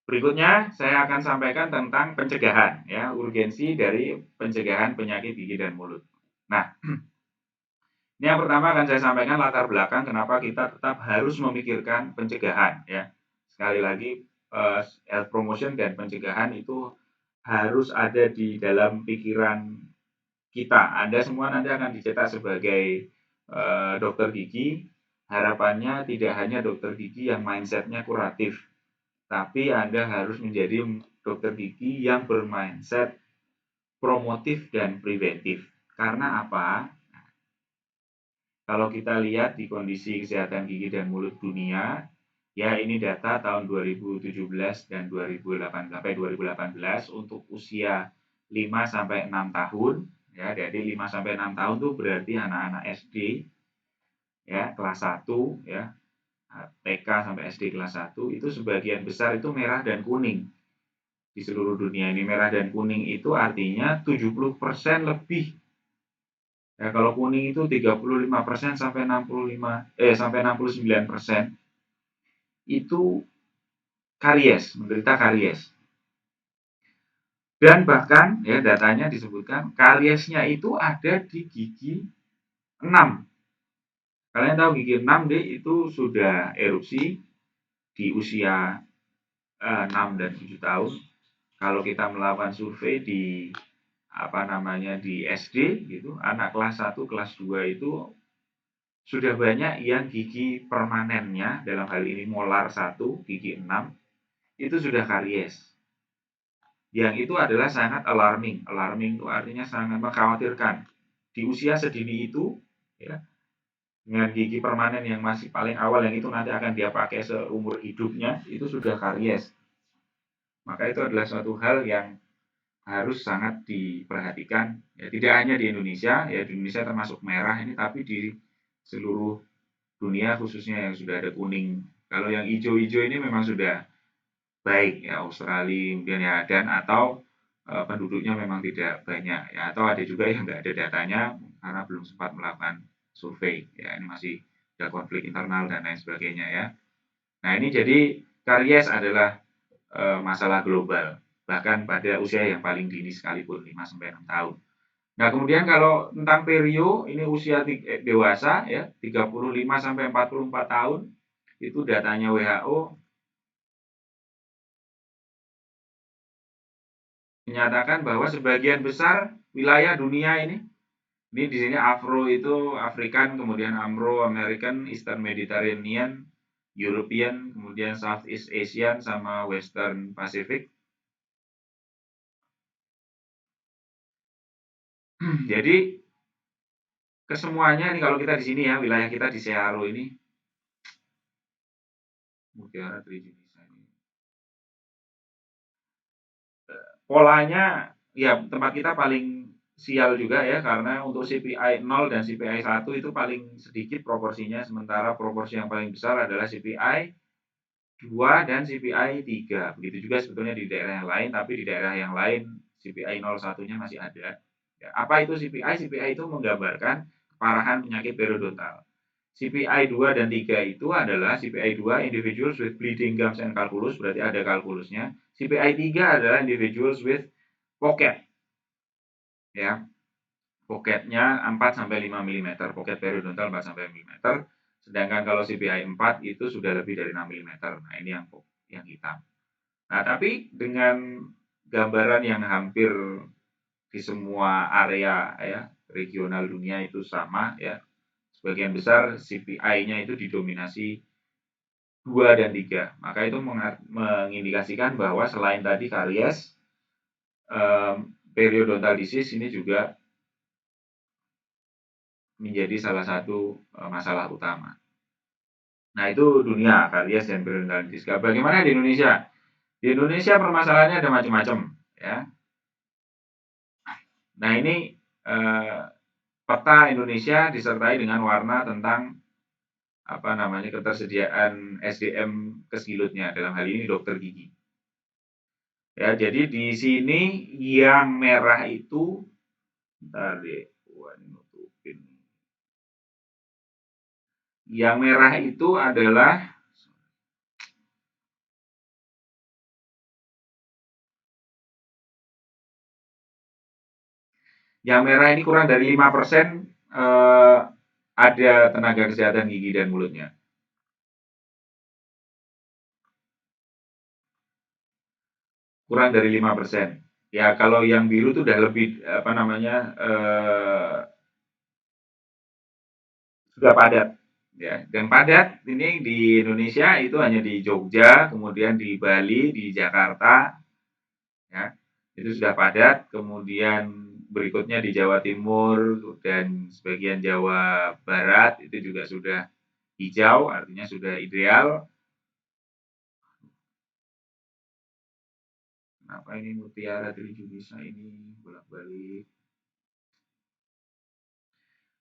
Berikutnya saya akan sampaikan tentang pencegahan, ya, urgensi dari pencegahan penyakit gigi dan mulut. Nah, ini yang pertama akan saya sampaikan latar belakang kenapa kita tetap harus memikirkan pencegahan, ya. Sekali lagi, health promotion dan pencegahan itu harus ada di dalam pikiran kita. Anda semua nanti akan dicetak sebagai dokter gigi. Harapannya tidak hanya dokter gigi yang mindsetnya kuratif, tapi Anda harus menjadi dokter gigi yang bermindset promotif dan preventif. Karena apa? Kalau kita lihat di kondisi kesehatan gigi dan mulut dunia, ya ini data tahun 2017 dan 2018 untuk usia 5 sampai 6 tahun, ya. Jadi 5 sampai 6 tahun itu berarti anak-anak SD, ya, kelas 1, ya. TK sampai SD kelas 1 itu sebagian besar itu merah dan kuning. Di seluruh dunia ini merah dan kuning itu artinya 70% lebih. Ya, kalau kuning itu 35% sampai 69% itu karies, menderita karies. Dan bahkan ya datanya disebutkan kariesnya itu ada di gigi 6. Kalian tahu gigi 6 deh itu sudah erupsi di usia 6 dan 7 tahun. Kalau kita melakukan survei di di SD gitu, anak kelas 1, kelas 2 itu sudah banyak yang gigi permanennya dalam hal ini molar 1, gigi 6 itu sudah karies. Yang itu adalah sangat alarming. Alarming itu artinya sangat mengkhawatirkan. Di usia sedini itu, ya, dengan gigi permanen yang masih paling awal yang itu nanti akan dia pakai seumur hidupnya, itu sudah karies. Maka itu adalah suatu hal yang harus sangat diperhatikan. Ya, tidak hanya di Indonesia, ya di Indonesia termasuk merah ini, tapi di seluruh dunia khususnya yang sudah ada kuning. Kalau yang hijau-hijau ini memang sudah baik ya Australia kemudian ya dan atau penduduknya memang tidak banyak ya atau ada juga yang nggak ada datanya karena belum sempat melakukan survei ya ini masih ada konflik internal dan lain sebagainya ya. Nah ini jadi karies adalah masalah global bahkan pada usia yang paling dini sekalipun 5 sampai 6 tahun. Nah, kemudian kalau tentang perio ini usia dewasa ya 35 sampai 44 tahun itu datanya WHO menyatakan bahwa sebagian besar wilayah dunia ini di sini Afro itu African, kemudian Amro American, Eastern Mediterranean, European, kemudian Southeast Asian sama Western Pacific. Jadi kesemuanya nih kalau kita di sini ya wilayah kita di Searo ini Mutiara Trijinisa ini polanya ya tempat kita paling sial juga ya karena untuk CPI 0 dan CPI 1 itu paling sedikit proporsinya sementara proporsi yang paling besar adalah CPI 2 dan CPI 3. Begitu juga sebetulnya di daerah yang lain tapi di daerah yang lain CPI 01-nya masih ada. Ya, apa itu CPI? CPI itu menggambarkan keparahan penyakit periodontal. CPI 2 dan 3 itu adalah CPI 2 individuals with bleeding gums and calculus berarti ada kalkulusnya. CPI 3 adalah individuals with pocket ya. Pocketnya 4 sampai 5 mm, pocket periodontal 4 sampai 5 mm. Sedangkan kalau CPI 4 itu sudah lebih dari 6 mm. Nah, ini yang hitam. Nah, tapi dengan gambaran yang hampir di semua area ya, regional dunia itu sama ya. Sebagian besar CPI-nya itu didominasi 2 dan 3. Maka itu mengindikasikan bahwa selain tadi karies, periodontal disease ini juga menjadi salah satu masalah utama. Nah, itu dunia karies dan periodontal disease. Bagaimana di Indonesia? Di Indonesia permasalahannya ada macam-macam ya. Nah, ini peta Indonesia disertai dengan warna tentang ketersediaan SDM kesilutnya dalam hal ini dokter gigi. Ya, jadi di sini yang merah itu bentar deh, nutupin. Yang merah itu adalah Yang merah ini kurang dari 5% ada tenaga kesehatan gigi dan mulutnya. Kurang dari 5%. Ya kalau yang biru itu udah lebih apa namanya sudah padat. Ya, dan padat ini di Indonesia itu hanya di Jogja, kemudian di Bali, di Jakarta, ya itu sudah padat. Kemudian berikutnya di Jawa Timur dan sebagian Jawa Barat itu juga sudah hijau, artinya sudah ideal. Kenapa ini mutiara tujuh bisa ini bolak-balik?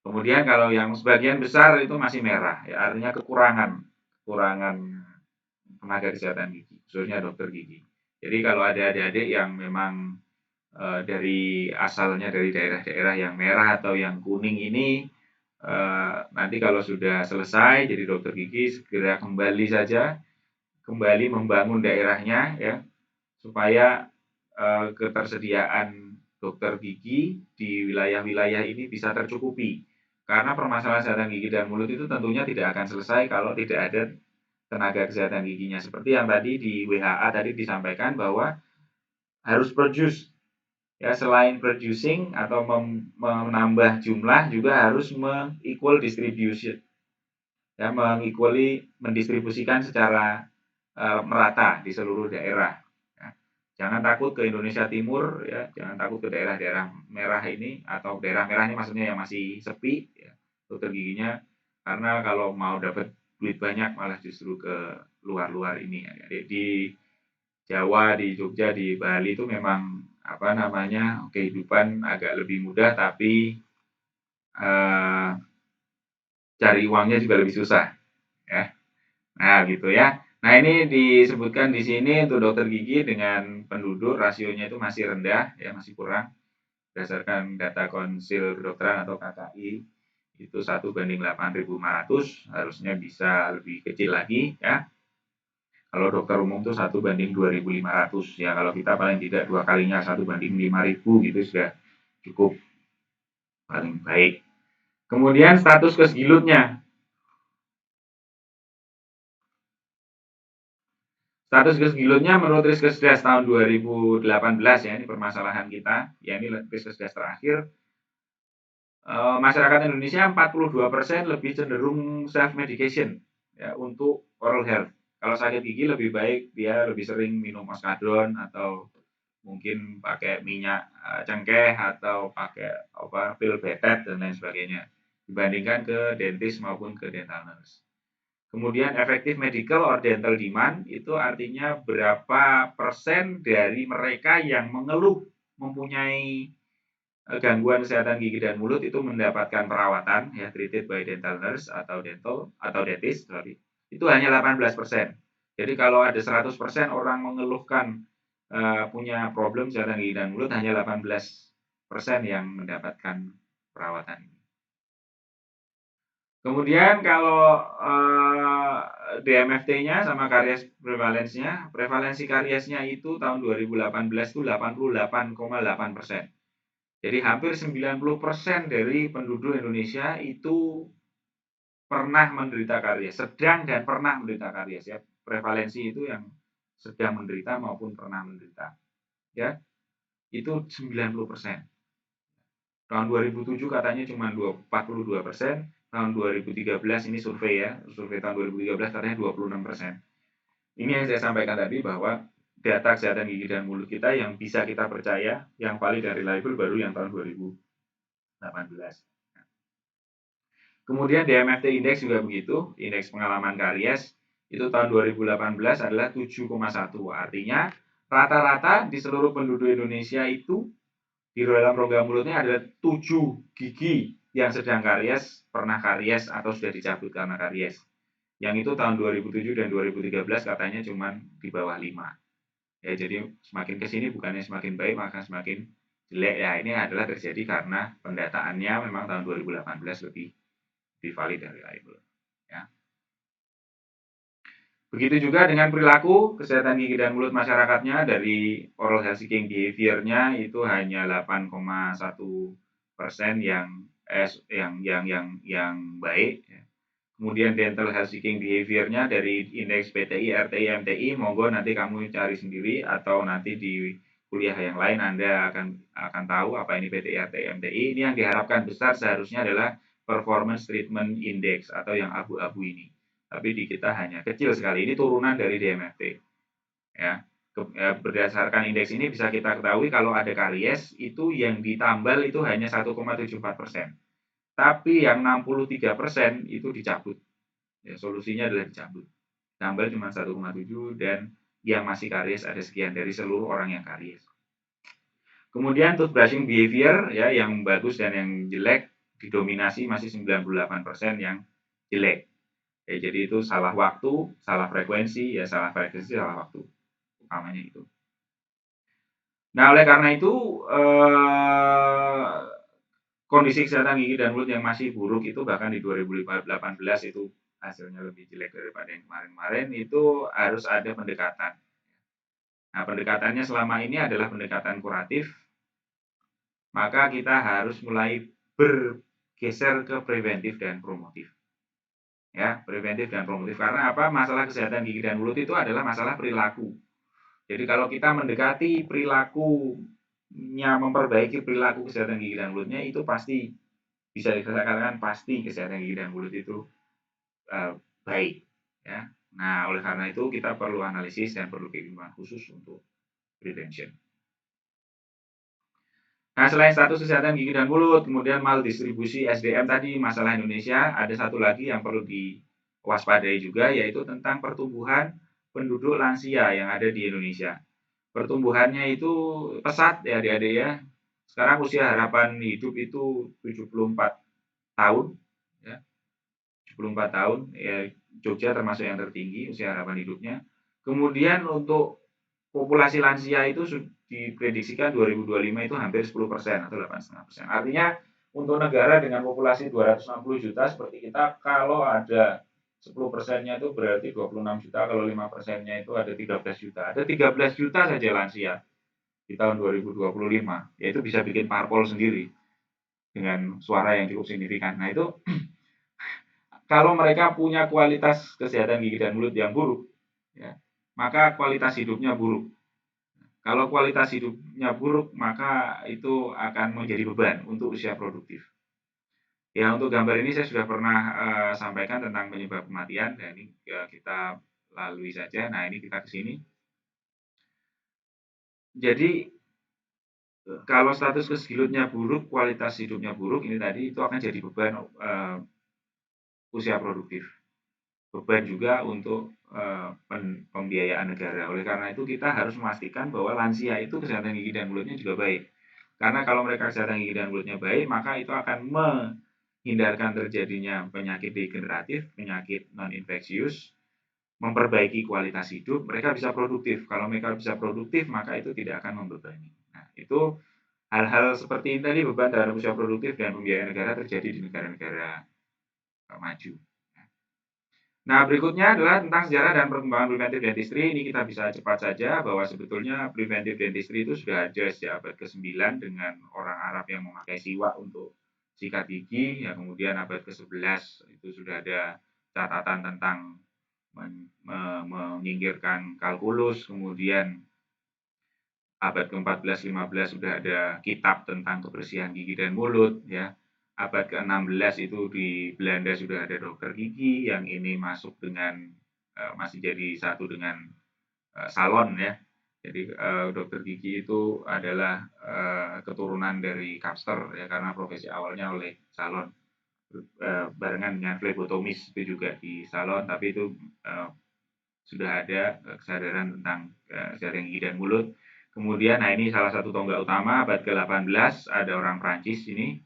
Kemudian kalau yang sebagian besar itu masih merah, ya artinya kekurangan tenaga kesehatan gigi, khususnya dokter gigi. Jadi kalau ada adik-adik yang memang dari asalnya dari daerah-daerah yang merah atau yang kuning ini, nanti kalau sudah selesai jadi dokter gigi segera kembali saja, kembali membangun daerahnya ya, supaya ketersediaan dokter gigi di wilayah-wilayah ini bisa tercukupi. Karena permasalahan kesehatan gigi dan mulut itu tentunya tidak akan selesai kalau tidak ada tenaga kesehatan giginya. Seperti yang tadi di WHA tadi disampaikan bahwa harus produce, ya selain producing atau menambah jumlah juga harus equal distribution, ya mendistribusikan secara merata di seluruh daerah. Ya. Jangan takut ke Indonesia Timur, ya jangan takut ke daerah-daerah merah ini atau daerah merah ini maksudnya yang masih sepi, ya, dokter giginya, karena kalau mau dapat duit banyak malah justru ke luar-luar ini. Ya. Di Jawa, di Jogja, di Bali itu memang apa namanya kehidupan agak lebih mudah, tapi eh, cari uangnya juga lebih susah, ya. Nah, gitu ya. Nah, ini disebutkan di sini untuk dokter gigi dengan penduduk rasionya itu masih rendah, ya masih kurang. Berdasarkan data Konsil Kedokteran atau KKI itu 1:8.500, harusnya bisa lebih kecil lagi ya. Kalau dokter umum itu 1:2.500 ya. Kalau kita paling tidak 2 kalinya 1:5.000 gitu sudah cukup paling baik. Kemudian status kesgilutnya. Status Kesgilutnya menurut Riskesdas tahun 2018 ya, ini permasalahan kita, ya ini Riskesdas terakhir, masyarakat Indonesia 42% lebih cenderung self medication ya untuk oral health. Kalau sakit gigi lebih baik dia lebih sering minum oskadron atau mungkin pakai minyak cengkeh atau pakai apa pil betet dan lain sebagainya dibandingkan ke dentist maupun ke dental nurse. Kemudian efektif medical or dental demand itu artinya berapa persen dari mereka yang mengeluh mempunyai gangguan kesehatan gigi dan mulut itu mendapatkan perawatan ya treated by dental nurse atau dentist sorry. Itu hanya 18%. Jadi kalau ada 100% orang mengeluhkan punya problem kesehatan gigi dan mulut, hanya 18% yang mendapatkan perawatan. Kemudian kalau DMFT-nya sama karies prevalensi kariesnya itu tahun 2018 itu 88,8%. Jadi hampir 90% dari penduduk Indonesia itu pernah menderita karies, sedang dan pernah menderita karies ya. Prevalensi itu yang sedang menderita maupun pernah menderita. Ya, itu 90%. Tahun 2007 katanya cuma 42%, tahun 2013 ini survei ya, survei tahun 2013 katanya 26%. Ini yang saya sampaikan tadi bahwa data kesehatan gigi dan mulut kita yang bisa kita percaya, yang valid dan reliable baru yang tahun 2018. Kemudian DMFT Index juga begitu, indeks pengalaman karies itu tahun 2018 adalah 7,1. Artinya rata-rata di seluruh penduduk Indonesia itu di dalam rongga mulutnya ada 7 gigi yang sedang karies, pernah karies atau sudah dicabut karena karies. Yang itu tahun 2007 dan 2013 katanya cuma di bawah 5. Ya, jadi semakin ke sini bukannya semakin baik maka semakin jelek ya. Ini adalah terjadi karena pendataannya memang tahun 2018 lebih valid dan reliable. Ya. Begitu juga dengan perilaku kesehatan gigi dan mulut masyarakatnya dari oral health seeking behavior-nya itu hanya 8,1 yang baik. Kemudian dental health seeking behavior-nya dari indeks PTI, RTI, MTI, monggo nanti kamu cari sendiri atau nanti di kuliah yang lain Anda akan tahu apa ini PTI, RTI, MTI. Ini yang diharapkan besar seharusnya adalah performance treatment index atau yang abu-abu ini. Tapi di kita hanya kecil sekali. Ini turunan dari DMFT. Ya. Berdasarkan indeks ini bisa kita ketahui kalau ada karies itu yang ditambal itu hanya 1,74%. Tapi yang 63% itu dicabut. Ya, solusinya adalah dicabut. Tambal cuma 1,7 dan yang masih karies ada sekian dari seluruh orang yang karies. Kemudian toothbrushing behavior ya yang bagus dan yang jelek didominasi masih 98% yang jelek. Ya, jadi itu salah waktu, salah frekuensi, salah waktu. Utamanya itu. Nah, oleh karena itu kondisi kesehatan gigi dan mulut yang masih buruk itu bahkan di 2018 itu hasilnya lebih jelek daripada yang kemarin-kemarin, itu harus ada pendekatan. Nah, pendekatannya selama ini adalah pendekatan kuratif, maka kita harus mulai bergeser ke preventif dan promotif. Ya, preventif dan promotif. Karena apa? Masalah kesehatan gigi dan mulut itu adalah masalah perilaku. Jadi kalau kita mendekati perilakunya, memperbaiki perilaku kesehatan gigi dan mulutnya, itu pasti bisa dikatakan pasti kesehatan gigi dan mulut itu baik. Ya. Nah, oleh karena itu kita perlu analisis dan perlu keilmuan khusus untuk prevention. Nah, selain status kesehatan gigi dan mulut, kemudian maldistribusi SDM tadi, masalah Indonesia, ada satu lagi yang perlu diwaspadai juga, yaitu tentang pertumbuhan penduduk lansia yang ada di Indonesia. Pertumbuhannya itu pesat ya adik-adik ya. Sekarang usia harapan hidup itu 74 tahun. Ya. 74 tahun, ya, Jogja termasuk yang tertinggi usia harapan hidupnya. Kemudian untuk populasi lansia itu diprediksikan 2025 itu hampir 10% atau 8,5%. Artinya untuk negara dengan populasi 260 juta seperti kita, kalau ada 10%-nya itu berarti 26 juta, kalau 5%-nya itu ada 13 juta. Ada 13 juta saja lansia di tahun 2025, yaitu bisa bikin parpol sendiri dengan suara yang cukup signifikan. Nah itu kalau mereka punya kualitas kesehatan gigi dan mulut yang buruk, ya, maka kualitas hidupnya buruk. Kalau kualitas hidupnya buruk, maka itu akan menjadi beban untuk usia produktif. Ya, untuk gambar ini saya sudah pernah sampaikan tentang penyebab kematian, dan ini kita lalui saja. Nah, ini kita ke sini. Jadi, kalau status kesilutnya buruk, kualitas hidupnya buruk, ini tadi itu akan jadi beban usia produktif. Beban juga untuk pembiayaan negara. Oleh karena itu kita harus memastikan bahwa lansia itu kesehatan gigi dan mulutnya juga baik. Karena kalau mereka kesehatan gigi dan mulutnya baik, maka itu akan menghindarkan terjadinya penyakit degeneratif, penyakit non-infeksius, memperbaiki kualitas hidup, mereka bisa produktif. Kalau mereka bisa produktif, maka itu tidak akan membebani. Nah, itu hal-hal seperti ini tadi beban terhadap usia produktif dan pembiayaan negara terjadi di negara-negara maju. Nah, berikutnya adalah tentang sejarah dan perkembangan preventive dentistry. Ini kita bisa cepat saja bahwa sebetulnya preventive dentistry itu sudah ada sejak abad ke-9 dengan orang Arab yang memakai siwak untuk sikat gigi. Ya, kemudian abad ke-11 itu sudah ada catatan tentang menyingkirkan kalkulus. Kemudian abad ke-14-15 sudah ada kitab tentang kebersihan gigi dan mulut. Ya. Abad ke-16 itu di Belanda sudah ada dokter gigi, yang ini masuk dengan masih jadi satu dengan salon ya. Jadi dokter gigi itu adalah keturunan dari Kapster ya, karena profesi awalnya oleh salon barengan dengan flebotomis itu juga di salon, tapi itu sudah ada kesadaran tentang kesehatan gigi dan mulut. Kemudian, nah ini salah satu tonggak utama abad ke-18 ada orang Prancis ini.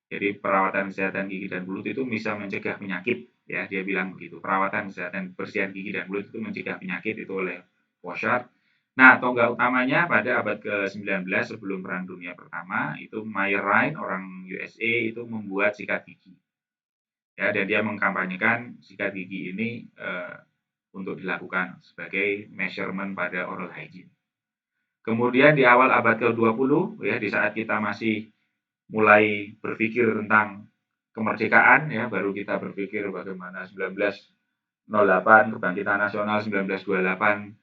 Jadi perawatan kesehatan gigi dan mulut itu bisa mencegah penyakit, ya dia bilang begitu. Perawatan kesehatan bersihan gigi dan mulut itu mencegah penyakit itu oleh Bouchard. Nah, tonggak utamanya pada abad ke-19 sebelum Perang Dunia Pertama itu Meyer Ryan orang USA itu membuat sikat gigi. Ya, dan dia mengkampanyekan sikat gigi ini untuk dilakukan sebagai measurement pada oral hygiene. Kemudian di awal abad ke-20 ya, di saat kita masih mulai berpikir tentang kemerdekaan, ya, baru kita berpikir bagaimana 1908 kebangkitan nasional, 1928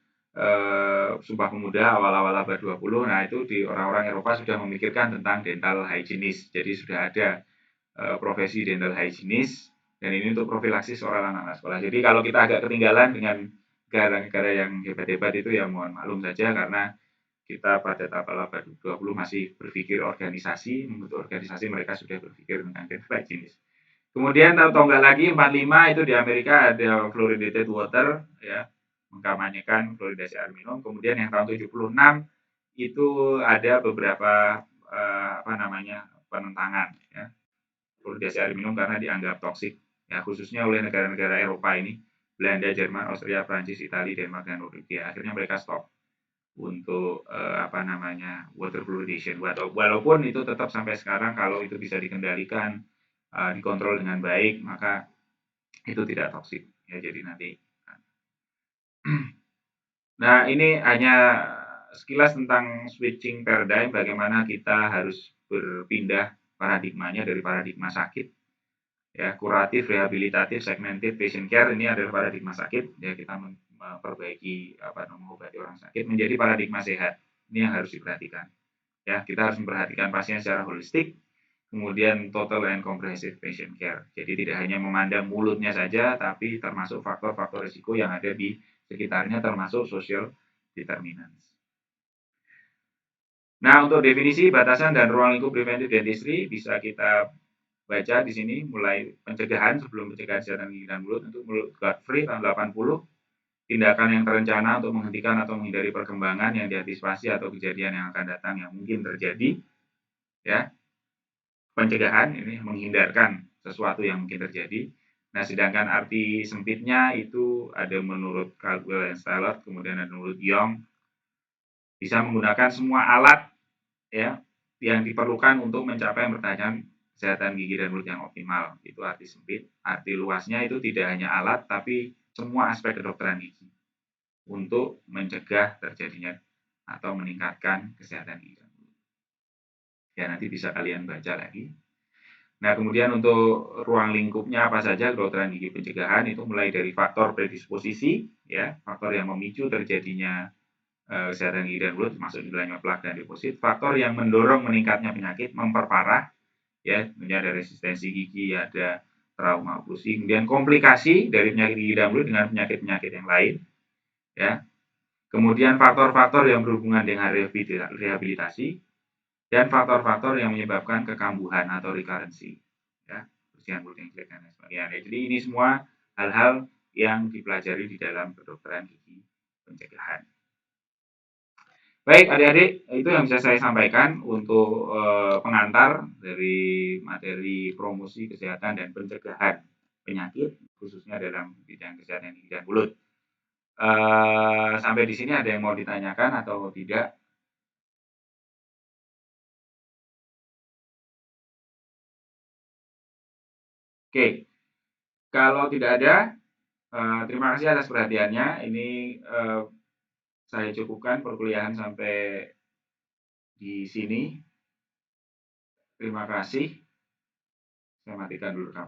Sumpah Pemuda, awal-awal abad 20. Nah, itu di orang-orang Eropa sudah memikirkan tentang dental hygienist. Jadi sudah ada profesi dental hygienist, dan ini untuk profilaksis oral anak-anak sekolah. Jadi kalau kita agak ketinggalan dengan negara-negara yang hebat-hebat itu, ya mohon maklum saja, karena kita pada awal abad 20 masih berpikir organisasi, membentuk organisasi, mereka sudah berpikir tentang dental hygienist. Kemudian tonggak lagi 45 itu di Amerika ada fluoridated water, ya, mengkampanyekan fluoridasi air minum. Kemudian yang tahun 76 itu ada beberapa penentangan, ya, fluoridasi air minum karena dianggap toksik, ya, khususnya oleh negara-negara Eropa ini, Belanda, Jerman, Austria, Prancis, Italia, Denmark, dan Norwegia. Akhirnya mereka stop untuk water fluoridation. Walaupun itu tetap sampai sekarang kalau itu bisa dikendalikan, dikontrol dengan baik, maka itu tidak toksik, ya. Jadi nanti nah, ini hanya sekilas tentang switching paradigm, bagaimana kita harus berpindah paradigmanya dari paradigma sakit, ya, kuratif, rehabilitatif, segmented patient care. Ini adalah paradigma sakit, ya, kita memperbaiki mengobati orang sakit, menjadi paradigma sehat. Ini yang harus diperhatikan, ya. Kita harus memperhatikan pasien secara holistik, kemudian total and comprehensive patient care. Jadi tidak hanya memandang mulutnya saja, tapi termasuk faktor-faktor risiko yang ada di sekitarnya, termasuk social determinants. Nah, untuk definisi, batasan, dan ruang lingkup preventive dentistry bisa kita baca di sini, mulai pencegahan sebelum pencegahan kesehatan gigi dan mulut untuk mulut Godfrey tahun 80, tindakan yang terencana untuk menghentikan atau menghindari perkembangan yang diantisipasi atau kejadian yang akan datang yang mungkin terjadi, ya. Pencegahan ini menghindarkan sesuatu yang mungkin terjadi. Nah, sedangkan arti sempitnya itu ada menurut Caldwell dan Stallard, kemudian ada menurut Young, bisa menggunakan semua alat, ya, yang diperlukan untuk mencapai pertanyaan kesehatan gigi dan mulut yang optimal. Itu arti sempit. Arti luasnya itu tidak hanya alat, tapi semua aspek kedokteran gigi untuk mencegah terjadinya atau meningkatkan kesehatan gigi dan mulut. Ya, nanti bisa kalian baca lagi. Nah, kemudian untuk ruang lingkupnya apa saja kedokteran gigi pencegahan, itu mulai dari faktor predisposisi, ya, faktor yang memicu terjadinya kesehatan gigi dan mulut, termasuk nilainya plak dan deposit, faktor yang mendorong meningkatnya penyakit, memperparah, ya, kemudian ada resistensi gigi, ada trauma oklusi, kemudian komplikasi dari penyakit gigi dan mulut dengan penyakit-penyakit yang lain, ya. Kemudian faktor-faktor yang berhubungan dengan rehabilitasi, dan faktor-faktor yang menyebabkan kekambuhan atau recurrency, ya, bersihan mulut yang jelek dan sebagainya. Jadi ini semua hal-hal yang dipelajari di dalam kedokteran gigi pencegahan. Baik, adik-adik, itu yang bisa saya sampaikan untuk pengantar dari materi promosi kesehatan dan pencegahan penyakit, khususnya dalam bidang kesehatan gigi dan mulut. Sampai di sini ada yang mau ditanyakan atau tidak? Oke, kalau tidak ada, terima kasih atas perhatiannya. Ini saya cukupkan perkuliahan sampai di sini. Terima kasih. Saya matikan dulu.